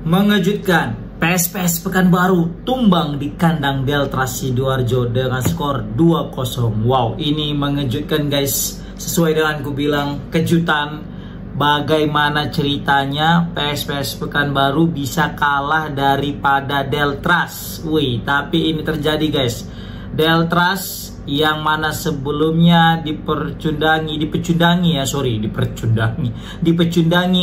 Mengejutkan, PSPS Pekanbaru tumbang di kandang Deltras Sidoarjo dengan skor 2-0. Wow, ini mengejutkan guys. Sesuai dengan ku bilang, kejutan. Bagaimana ceritanya PSPS Pekanbaru bisa kalah daripada Deltras. Wih, tapi ini terjadi guys. Deltras yang mana sebelumnya dipecundangi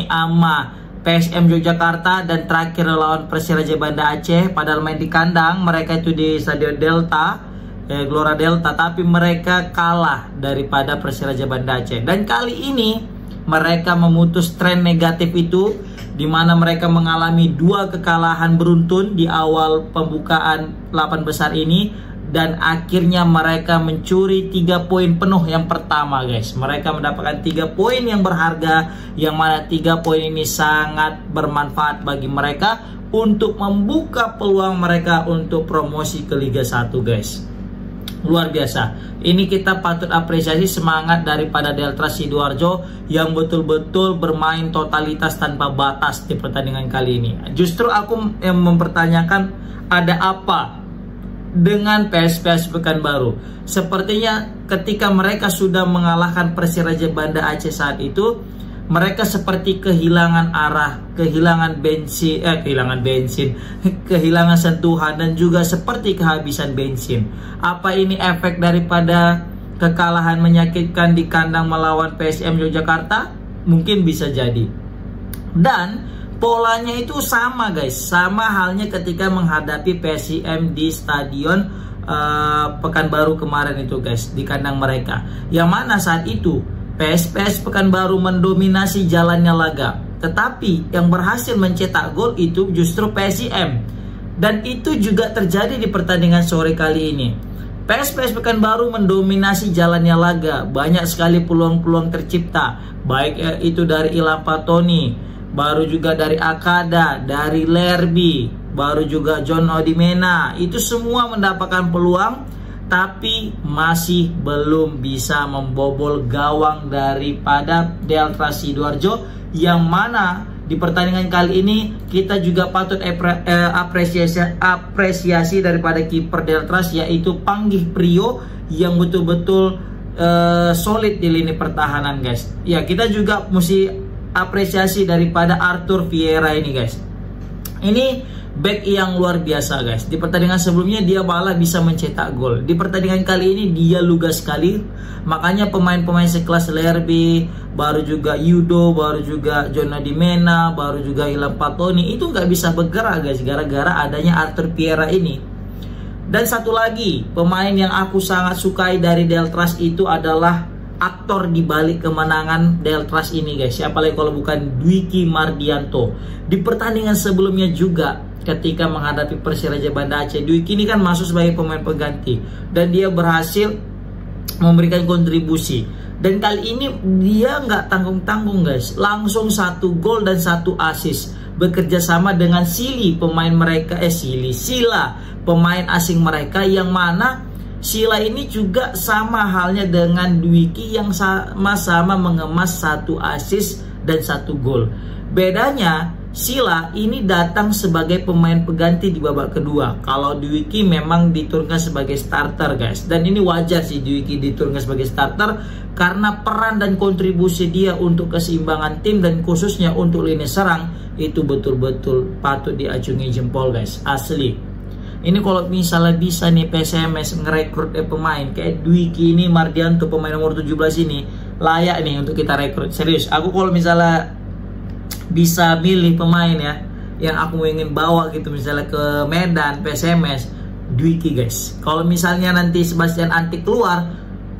ama PSM Yogyakarta dan terakhir lawan Persiraja Banda Aceh. Padahal main di kandang mereka itu di Stadion Delta, Gelora Delta, tapi mereka kalah daripada Persiraja Banda Aceh. Dan kali ini mereka memutus tren negatif itu, di mana mereka mengalami 2 kekalahan beruntun di awal pembukaan 8 besar ini. Dan akhirnya mereka mencuri 3 poin penuh yang pertama guys. Mereka mendapatkan 3 poin yang berharga, yang mana 3 poin ini sangat bermanfaat bagi mereka untuk membuka peluang mereka untuk promosi ke Liga 1 guys. Luar biasa. Ini kita patut apresiasi semangat daripada Deltras Sidoarjo yang betul-betul bermain totalitas tanpa batas di pertandingan kali ini. Justru aku yang mempertanyakan, ada apa dengan PSPS Pekanbaru? Sepertinya ketika mereka sudah mengalahkan Persiraja Banda Aceh saat itu, mereka seperti kehilangan arah, kehilangan sentuhan, dan juga seperti kehabisan bensin. Apa ini efek daripada kekalahan menyakitkan di kandang melawan PSM Yogyakarta? Mungkin bisa jadi. Dan polanya itu sama guys, sama halnya ketika menghadapi PSIM di Stadion Pekanbaru kemarin itu guys, di kandang mereka. Yang mana saat itu PSPS Pekanbaru mendominasi jalannya laga, tetapi yang berhasil mencetak gol itu justru PSIM. Dan itu juga terjadi di pertandingan sore kali ini. PSPS Pekanbaru mendominasi jalannya laga, banyak sekali peluang-peluang tercipta, baik itu dari Ilham Fatoni, baru juga dari Akada, dari Lerby, baru juga John Odimena. Itu semua mendapatkan peluang, tapi masih belum bisa membobol gawang daripada Deltras Sidoarjo. Yang mana di pertandingan kali ini kita juga patut apresiasi daripada kiper Deltras, yaitu Panggih Priyo, yang betul-betul solid di lini pertahanan guys. Ya, kita juga mesti apresiasi daripada Arthur Vieira ini guys. Ini back yang luar biasa guys. Di pertandingan sebelumnya dia malah bisa mencetak gol. Di pertandingan kali ini dia lugas sekali. Makanya pemain-pemain sekelas Lerby, baru juga Yudo, baru juga John Odimena, baru juga Ilham Fatoni itu nggak bisa bergerak guys, gara-gara adanya Arthur Vieira ini. Dan satu lagi pemain yang aku sangat sukai dari Deltras itu adalah aktor di balik kemenangan Deltras ini guys. Siapa lagi kalau bukan Dwiki Mardianto. Di pertandingan sebelumnya juga ketika menghadapi Persiraja Banda Aceh, Dwiki ini kan masuk sebagai pemain pengganti dan dia berhasil memberikan kontribusi. Dan kali ini dia nggak tanggung-tanggung guys, langsung 1 gol dan 1 assist, bekerja sama dengan Sila, pemain asing mereka, yang mana Sila ini juga sama halnya dengan Dwiki yang sama-sama mengemas 1 assist dan 1 gol. Bedanya Sila ini datang sebagai pemain pengganti di babak kedua. Kalau Dwiki memang diturunkan sebagai starter guys. Dan ini wajar sih Dwiki diturunkan sebagai starter, karena peran dan kontribusi dia untuk keseimbangan tim dan khususnya untuk lini serang itu betul-betul patut diacungi jempol guys. Asli. Ini kalau misalnya bisa nih PSMS ngerekrut pemain kayak Dwiki ini, Mardianto, pemain nomor 17 ini, layak nih untuk kita rekrut. Serius, aku kalau misalnya bisa milih pemain ya yang aku ingin bawa gitu misalnya ke Medan PSMS, Dwiki guys. Kalau misalnya nanti Sebastian Antik keluar,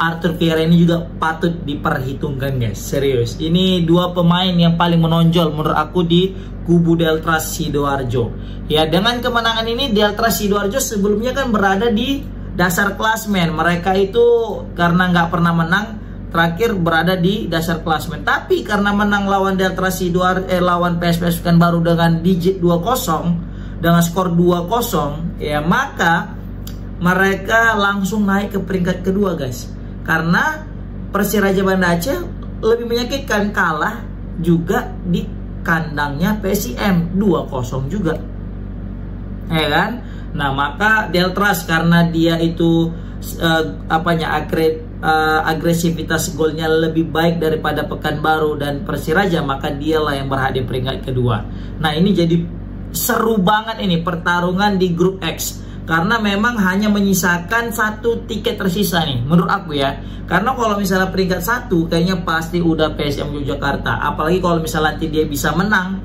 Arthur Vieira ini juga patut diperhitungkan guys. Serius, ini 2 pemain yang paling menonjol menurut aku di kubu Deltras Sidoarjo. Ya, dengan kemenangan ini Deltras Sidoarjo sebelumnya kan berada di dasar klasmen. Mereka itu karena nggak pernah menang, terakhir berada di dasar klasmen. Tapi karena menang lawan Deltras Sidoarjo, lawan PSPS Pekanbaru dengan digit 2-0, dengan skor 2-0, ya maka mereka langsung naik ke peringkat kedua guys. Karena Persiraja Banda Aceh lebih menyakitkan, kalah juga di kandangnya PSIM 2-0 juga, ya kan? Nah, maka Deltras karena dia itu agresivitas golnya lebih baik daripada Pekanbaru dan Persiraja, maka dialah yang berhak di peringkat kedua. Nah, ini jadi seru banget ini pertarungan di grup X, karena memang hanya menyisakan 1 tiket tersisa nih menurut aku ya. Karena kalau misalnya peringkat 1 kayaknya pasti udah PSM Yogyakarta, apalagi kalau misalnya nanti dia bisa menang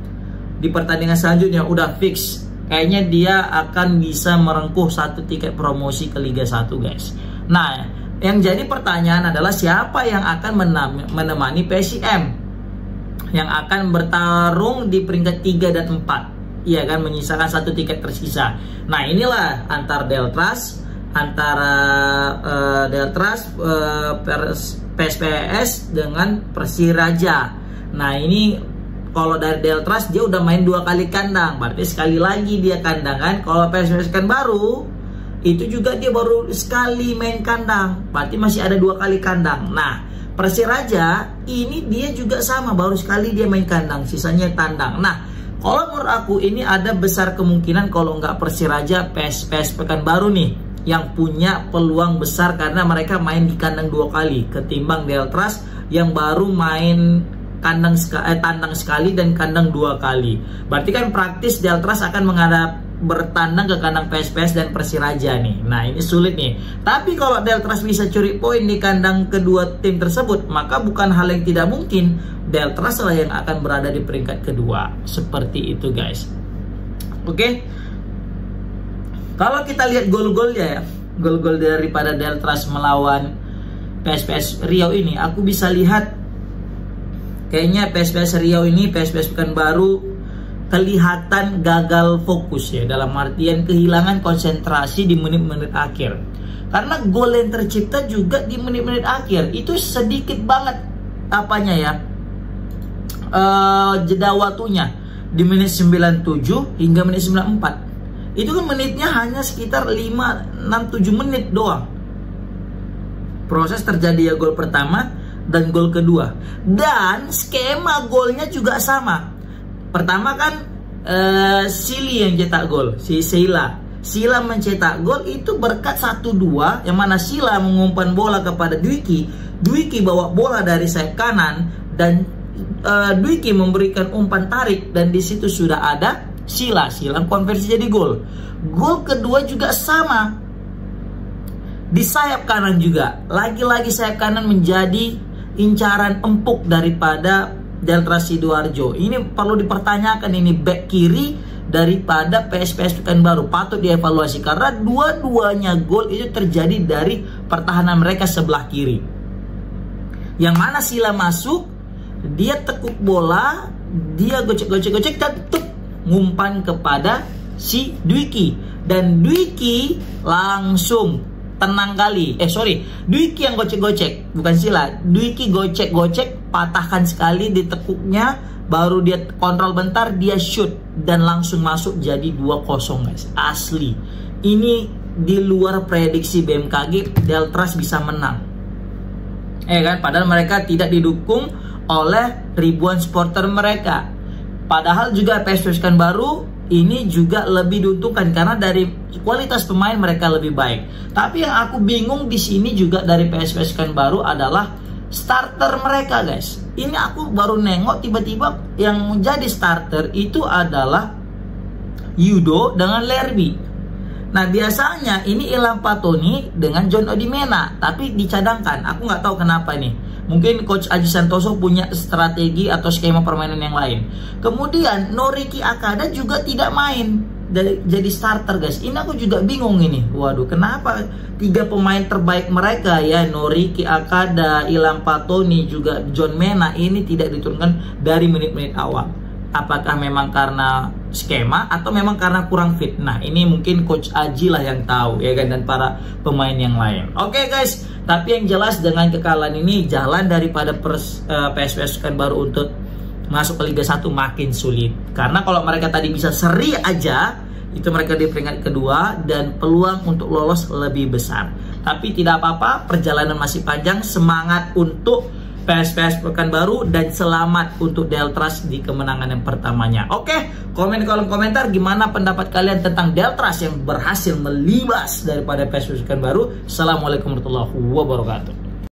di pertandingan selanjutnya, udah fix kayaknya dia akan bisa merengkuh 1 tiket promosi ke Liga 1, guys. Nah, yang jadi pertanyaan adalah siapa yang akan menemani PSIM yang akan bertarung di peringkat 3 dan 4, iya kan, menyisakan 1 tiket tersisa. Nah, inilah antara Deltras, PSPS dengan Persiraja. Nah, ini kalau dari Deltras dia udah main 2 kali kandang, berarti sekali lagi dia kandangan. Kalau PSPS Pekanbaru itu juga dia baru sekali main kandang, berarti masih ada 2 kali kandang. Nah, Persiraja ini dia juga sama, baru sekali dia main kandang, sisanya tandang. Nah, kalau menurut aku ini ada besar kemungkinan kalau nggak Persiraja, PSPS Pekanbaru nih yang punya peluang besar, karena mereka main di kandang 2 kali ketimbang Deltras yang baru main tandang sekali dan kandang 2 kali. Berarti kan praktis Deltras akan bertandang ke kandang PSPS dan Persiraja nih. Nah, ini sulit nih. Tapi kalau Deltras bisa curi poin di kandang kedua tim tersebut, maka bukan hal yang tidak mungkin Deltras lah yang akan berada di peringkat kedua. Seperti itu, guys. Oke. Kalau kita lihat gol-golnya ya, gol-gol daripada Deltras melawan PSPS Riau ini, aku bisa lihat kayaknya PSPS Riau ini, PSPS Pekanbaru kelihatan gagal fokus ya, dalam artian kehilangan konsentrasi di menit-menit akhir. Karena gol yang tercipta juga di menit-menit akhir itu sedikit banget jeda waktunya di menit 97 hingga menit 94. Itu kan menitnya hanya sekitar 5-6-7 menit doang. Proses terjadi ya gol pertama dan gol kedua, dan skema golnya juga sama. Pertama kan Sili yang cetak gol, si Sila mencetak gol itu berkat 1-2, yang mana Sila mengumpan bola kepada Dwiki bawa bola dari sayap kanan, dan Dwiki memberikan umpan tarik, dan di situ sudah ada Sila konversi jadi gol. Gol kedua juga sama, di sayap kanan juga, lagi-lagi sayap kanan menjadi incaran empuk daripada Deltras Sidoarjo. Ini perlu dipertanyakan, ini back kiri daripada PSPS Pekanbaru patut dievaluasi, karena dua-duanya gol itu terjadi dari pertahanan mereka sebelah kiri. Yang mana Sila masuk, dia tekuk bola, dia gocek dan ngumpan kepada si Dwiki, dan Dwiki langsung tenang kali. Dwiki yang gocek-gocek, bukan Sila. Dwiki gocek-gocek, patahkan sekali di tekuknya, baru dia kontrol bentar, dia shoot dan langsung masuk, jadi 2-0, guys. Asli. Ini di luar prediksi BMKG Deltras bisa menang. Kan, padahal mereka tidak didukung oleh ribuan supporter mereka. Padahal juga PSPS Pekanbaru ini juga lebih diuntungkan karena dari kualitas pemain mereka lebih baik. Tapi yang aku bingung di sini juga dari PSPS Pekanbaru adalah starter mereka, guys. Ini aku baru nengok, tiba-tiba yang menjadi starter itu adalah Yudo dengan Lerby. Nah, biasanya ini Ilham Patoni dengan John Odimena, tapi dicadangkan. Aku nggak tahu kenapa nih. Mungkin Coach Aji Santoso punya strategi atau skema permainan yang lain. Kemudian Noriki Akada juga tidak main jadi starter, guys. Ini aku juga bingung ini. Waduh, kenapa 3 pemain terbaik mereka ya, Noriki Akada, Ilham Patoni, juga John Mena ini tidak diturunkan dari menit-menit awal. Apakah memang karena skema atau memang karena kurang fit? Nah, ini mungkin Coach Aji lah yang tahu ya kan, dan para pemain yang lain. Oke, guys, tapi yang jelas dengan kekalahan ini jalan daripada PSPS Pekanbaru untuk masuk ke Liga 1 makin sulit. Karena kalau mereka tadi bisa seri aja, itu mereka di peringkat kedua dan peluang untuk lolos lebih besar. Tapi tidak apa-apa, perjalanan masih panjang. Semangat untuk PSPS Pekanbaru, dan selamat untuk Deltras di kemenangan yang pertamanya. Oke, komen di kolom komentar gimana pendapat kalian tentang Deltras yang berhasil melibas daripada PSPS Pekanbaru. Assalamualaikum warahmatullahi wabarakatuh.